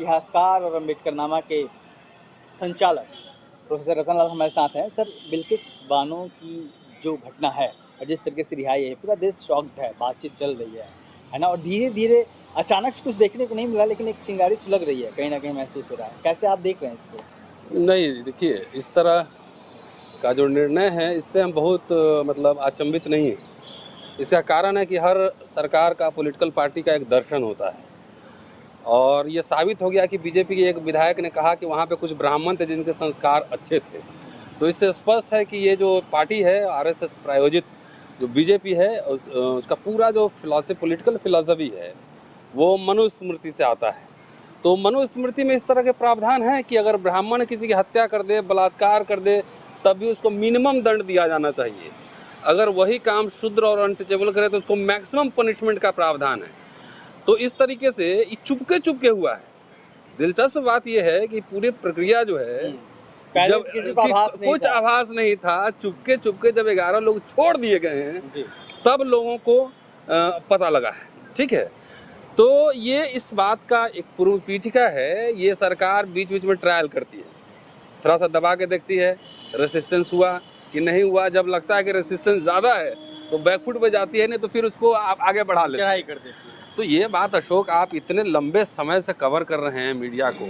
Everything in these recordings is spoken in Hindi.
इतिहासकार और अम्बेडकरनामा के संचालक प्रोफेसर रतन लाल हमारे साथ हैं। सर, बिल्किस बानो की जो घटना है और जिस तरीके से रिहाई है, पूरा देश शॉक्ड है, बातचीत चल रही है ना? और धीरे-धीरे अचानक से कुछ देखने को नहीं मिला, लेकिन एक चिंगारी सुलग रही है, कहीं न कहीं महसूस हो रहा है। कैसे आप देख रहे हैं इसको? नहीं, देखिए इस तरह का जो निर्णय है इससे हम बहुत मतलब अचंभित नहीं हैं। इसका कारण है कि हर सरकार का पॉलिटिकल पार्टी का एक दर्शन होता है और ये साबित हो गया कि बीजेपी के एक विधायक ने कहा कि वहाँ पे कुछ ब्राह्मण थे जिनके संस्कार अच्छे थे। तो इससे स्पष्ट है कि ये जो पार्टी है आरएसएस प्रायोजित जो बीजेपी है उसका पूरा जो पॉलिटिकल फिलॉसफी है वो मनुस्मृति से आता है। तो मनुस्मृति में इस तरह के प्रावधान हैं कि अगर ब्राह्मण किसी की हत्या कर दे, बलात्कार कर दे, तब भी उसको मिनिमम दंड दिया जाना चाहिए। अगर वही काम शूद्र और अनटचेबल करे तो उसको मैक्सिमम पनिशमेंट का प्रावधान है। तो इस तरीके से ये चुपके हुआ है। दिलचस्प बात यह है कि पूरी प्रक्रिया जो है जब किसी को आभास नहीं कुछ था। आभास नहीं था, चुपके जब 11 लोग छोड़ दिए गए हैं तब लोगों को पता लगा है। ठीक है, तो ये इस बात का एक पूर्व पीठिका है। ये सरकार बीच बीच में ट्रायल करती है, थोड़ा सा दबा के देखती है रेसिस्टेंस हुआ कि नहीं हुआ। जब लगता है कि रेसिस्टेंस ज़्यादा है तो बैकफुट पे जाती है, नहीं तो फिर उसको आप आगे बढ़ा लेते हैं। कर देती है। तो ये बात अशोक आप इतने लंबे समय से कवर कर रहे हैं मीडिया को।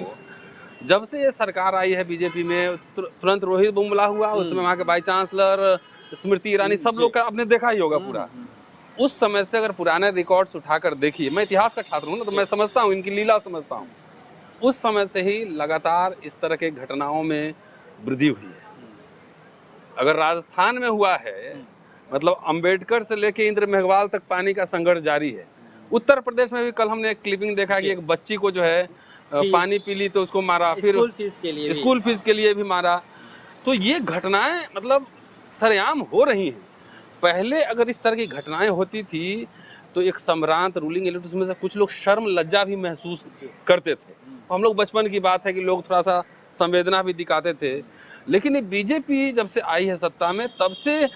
जब से ये सरकार आई है बीजेपी में तुरंत रोहित बुमला हुआ, उसमें वहाँ के वाइस चांसलर स्मृति ईरानी, सब लोग का आपने देखा ही होगा पूरा। उस समय से अगर पुराने रिकॉर्ड्स उठाकर देखिए, मैं इतिहास का छात्र हूँ ना, तो मैं समझता हूँ, इनकी लीला समझता हूँ। उस समय से ही लगातार इस तरह के घटनाओं में वृद्धि हुई है। अगर राजस्थान में हुआ है, मतलब अंबेडकर से लेके इंद्र मेघवाल तक पानी का संघर्ष जारी है। उत्तर प्रदेश में भी कल हमने एक क्लिपिंग देखा कि एक बच्ची को जो है पानी पी ली तो उसको मारा, फिर स्कूल फीस के लिए भी मारा। तो ये घटनाएं मतलब सरेआम हो रही हैं। पहले अगर इस तरह की घटनाएं होती थी तो एक सम्रांत रूलिंग एलिट, उसमें से कुछ लोग शर्म लज्जा भी महसूस करते थे। हम लोग बचपन की बात है कि लोग थोड़ा सा संवेदना भी दिखाते थे। लेकिन ये बीजेपी जब से आई है सत्ता में, तब से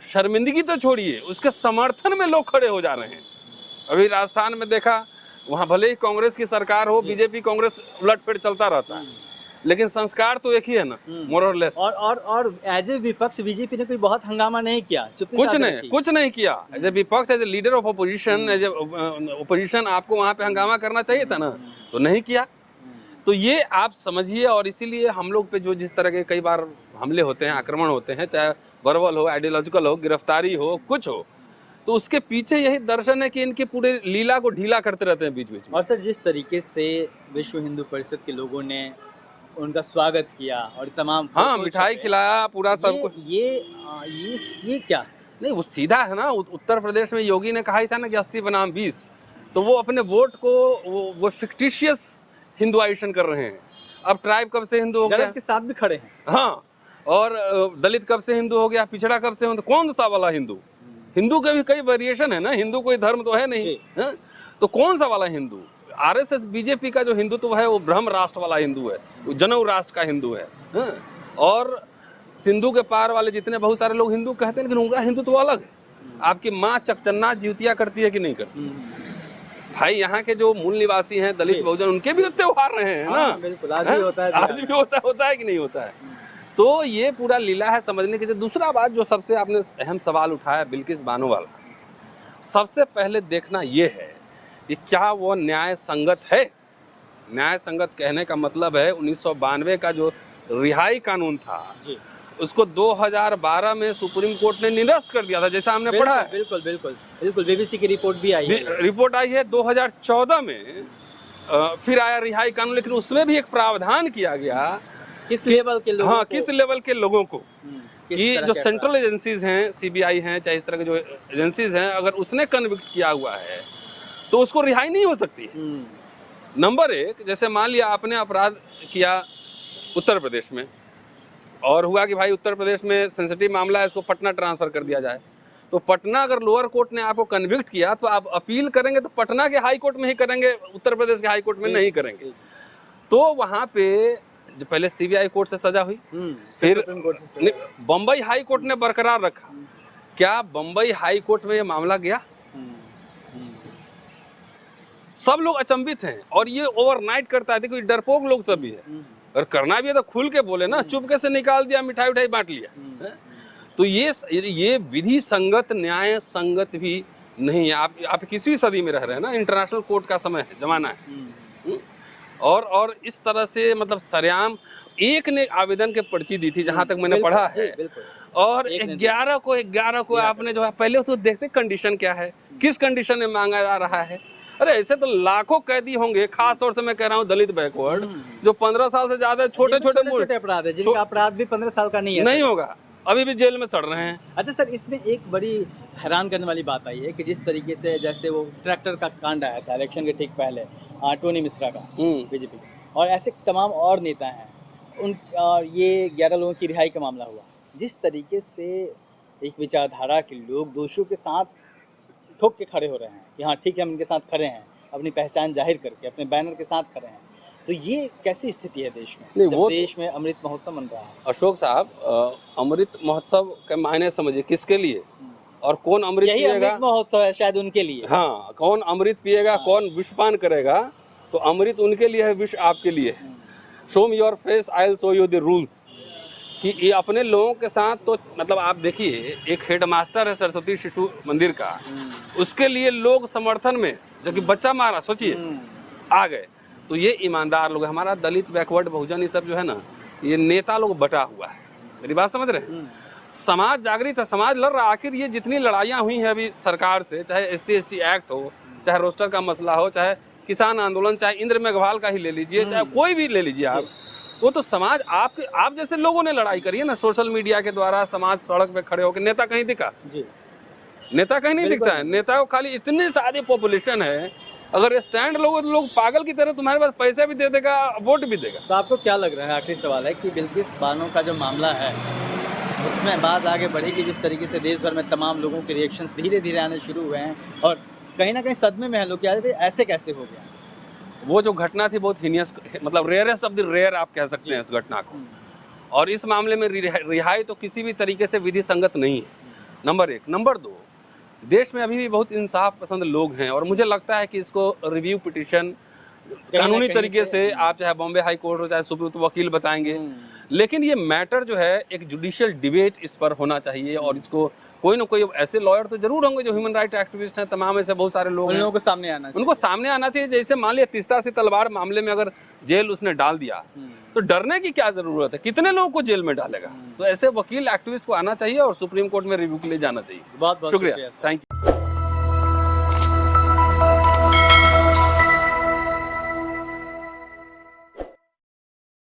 शर्मिंदगी तो छोड़िए, उसके समर्थन में लोग खड़े हो जा रहे हैं। अभी राजस्थान में देखा, वहाँ भले ही कांग्रेस की सरकार हो, बीजेपी कांग्रेस उलटफेर चलता रहता है, लेकिन संस्कार तो एक ही है ना, मोर और लेस। और एज ए विपक्ष बीजेपी ने कोई बहुत हंगामा नहीं किया, कुछ नहीं किया। एज ए विपक्ष, as a leader of opposition, as a opposition आपको वहाँ पे हंगामा करना चाहिए था ना, तो नहीं किया। तो ये आप समझिए, और इसीलिए हम लोग पे जो जिस तरह के कई बार हमले होते हैं, आक्रमण होते हैं, चाहे वर्बल हो, आइडियोलॉजिकल हो, गिरफ्तारी हो, कुछ हो, तो उसके पीछे यही दर्शन है कि इनके पूरे लीला को ढीला करते रहते हैं बीच बीच में। और सर, जिस तरीके से विश्व हिंदू परिषद के लोगों ने उनका स्वागत किया और तमाम मिठाई खिलाया, पूरा सब कुछ, ये क्या है? नहीं वो सीधा है ना। उत्तर प्रदेश में योगी ने कहा ही था ना कि 80 बनाम 20, तो वो अपने वोट को वो फिक्टिशियस हिंदुआइजेशन कर रहे हैं। अब ट्राइब कब से हिंदू हो गया, के साथ भी खड़े हैं। हाँ, और दलित कब से हिंदू हो गया, पिछड़ा कब से, कौन सा वाला हिंदू? हिंदू के भी कई वेरिएशन है ना, हिंदू कोई धर्म तो है नहीं है? तो कौन सा वाला हिंदू? आरएसएस बीजेपी का जो हिंदुत्व है वो ब्रह्म राष्ट्र वाला हिंदू है, वो जनऊ राष्ट्र का हिंदू है। और सिंधु के पार वाले जितने बहुत सारे लोग हिंदू कहते हैं, लेकिन उनका हिंदुत्व अलग है। आपकी माँ चकचन्ना जीवतिया करती है कि नहीं करती? भाई यहाँ के जो मूल निवासी हैं, दलित बहुजन, उनके भी त्योहार रहे हैं ना। बिल्कुल, आज भी होता है, होता है कि नहीं होता है? तो ये पूरा लीला है समझने की। दूसरा बात जो सबसे आपने अहम सवाल उठाया बिल्किस बानो वाला, सबसे पहले देखना ये है कि क्या वो न्याय संगत है। न्याय संगत कहने का मतलब है 1992 का जो रिहाई कानून था उसको 2012 में सुप्रीम कोर्ट ने निरस्त कर दिया था, जैसा हमने पढ़ा है। बिल्कुल बीबीसी की रिपोर्ट भी आई है। रिपोर्ट आई है 2014 में, फिर आया रिहाई कानून, लेकिन उसमें भी एक प्रावधान किया गया किस लेवल के लोगों को, किस लेवल के लोगों को, कि जो सेंट्रल एजेंसीज हैं, सीबीआई हैं, चाहे इस तरह के जो एजेंसीज हैं, अगर उसने कन्विक्ट किया हुआ है तो उसको रिहाई नहीं हो सकती है। नंबर एक, जैसे मान लिया आपने अपराध किया उत्तर प्रदेश में, और हुआ कि भाई उत्तर प्रदेश में सेंसिटिव मामला है, इसको पटना ट्रांसफर कर दिया जाए, तो पटना अगर लोअर कोर्ट ने आपको कन्विक्ट किया तो आप अपील करेंगे तो पटना के हाई कोर्ट में ही करेंगे, उत्तर प्रदेश के हाई कोर्ट में नहीं करेंगे। तो वहाँ पे जो पहले सीबीआई कोर्ट से सजा हुई, फिर बम्बई हाई कोर्ट ने बरकरार रखा। क्या बम्बई हाई कोर्ट में ये मामला गया? सब लोग अचंभित हैं और ये ओवरनाइट करता है। देखो ये डरपोक लोग सब भी है, अगर करना भी है तो खुल के बोले ना, चुपके से निकाल दिया, मिठाई उठाई बांट लिया। तो ये विधि संगत, न्याय संगत भी नहीं है। आप किसी भी सदी में रह रहे हैं ना, इंटरनेशनल कोर्ट का समय है, जमाना है। और इस तरह से मतलब सरेआम एक ने आवेदन के पर्ची दी थी जहां तक मैंने पढ़ा है, और 11 को आपने जो है पहले उसको देखते कंडीशन क्या है, किस कंडीशन में मांगा जा रहा है। अरे ऐसे तो लाखों कैदी होंगे, खास तौर से मैं कह रहा हूँ दलित बैकवर्ड, जो 15 साल से ज्यादा छोटे अपराध है, जिनका अपराध भी 15 साल का नहीं होगा, अभी भी जेल में सड़ रहे हैं। अच्छा सर, इसमें एक बड़ी हैरान करने वाली बात आई है कि जिस तरीके से जैसे वो ट्रैक्टर का कांड आया था इलेक्शन के ठीक पहले, टोनी मिश्रा का बीजेपी, और ऐसे तमाम और नेता हैं, उन ये 11 लोगों की रिहाई का मामला हुआ, जिस तरीके से एक विचारधारा के लोग दोषियों के साथ ठोक के खड़े हो रहे हैं कि हाँ ठीक है हम इनके साथ खड़े हैं, अपनी पहचान जाहिर करके अपने बैनर के साथ खड़े हैं, तो ये कैसी स्थिति है देश में? नहीं, वो देश में अमृत महोत्सव मन रहा है। अशोक साहब, अमृत महोत्सव के मायने समझिए, किसके लिए और कौन अमृत पिएगा? अमृत महोत्सव है शायद उनके लिए। हाँ, कौन अमृत पिएगा, कौन विषपान करेगा, तो अमृत उनके लिए है, विष आपके लिए है। Show me your face, I will show you the rules. कि ये अपने लोगों के साथ, तो मतलब आप देखिए, एक हेडमास्टर है सरस्वती शिशु मंदिर का, उसके लिए लोग समर्थन में, जो कि बच्चा मारा, सोचिए, आ गए। तो ये ईमानदार लोग, हमारा दलित बैकवर्ड बहुजन ये सब जो है ना, ये नेता लोग बटा हुआ है। मेरी बात समझ रहे हैं? समाज जागृत है, समाज लड़ रहा। आखिर ये जितनी लड़ाइयाँ हुई हैं अभी सरकार से, चाहे SC/ST एक्ट हो, चाहे रोस्टर का मसला हो, चाहे किसान आंदोलन, चाहे इंद्र मेघवाल का ही ले लीजिए, चाहे कोई भी ले लीजिए आप, वो तो समाज आप जैसे लोगों ने लड़ाई करी है ना, सोशल मीडिया के द्वारा। समाज सड़क पे खड़े होकर, नेता कहीं दिखा? जी, नेता कहीं नहीं दिखता है। नेता को खाली इतनी सारी पॉपुलेशन है, अगर स्टैंड लोगे तो लोग पागल की तरह तुम्हारे पास पैसा भी दे देगा, वोट भी देगा। तो आपको क्या लग रहा है, आखिरी सवाल है, कि बिल्किस बानो का जो मामला है उसमें बात आगे बढ़ेगी, जिस तरीके से देश भर में तमाम लोगों के रिएक्शंस धीरे धीरे आने शुरू हुए हैं और कहीं ना कहीं सदमे में है लोग, क्या ऐसे कैसे हो गया? वो जो घटना थी बहुत हीनियस, मतलब रेयरेस्ट ऑफ द रेयर आप कह सकते हैं उस घटना को, और इस मामले में रिहाई तो किसी भी तरीके से विधि संगत नहीं है, नंबर 1। नंबर 2, देश में अभी भी बहुत इंसाफ पसंद लोग हैं, और मुझे लगता है कि इसको रिव्यू पिटीशन कानूनी तरीके से, आप चाहे बॉम्बे हाई कोर्ट हो, चाहे सुप्रीम, तो वकील बताएंगे, लेकिन ये मैटर जो है एक जुडिशियल डिबेट इस पर होना चाहिए, और इसको कोई ना कोई ऐसे लॉयर तो जरूर होंगे जो ह्यूमन राइट एक्टिविस्ट हैं, तमाम ऐसे बहुत सारे लोग हैं, उनको सामने आना चाहिए। जैसे मान लिया तीस्ता से तलवार मामले में अगर जेल उसने डाल दिया, तो डरने की क्या जरूरत है? कितने लोगों को जेल में डालेगा? तो ऐसे वकील एक्टिविस्ट को आना चाहिए और सुप्रीम कोर्ट में रिव्यू के लिए जाना चाहिए। बहुत बहुत शुक्रिया, थैंक यू।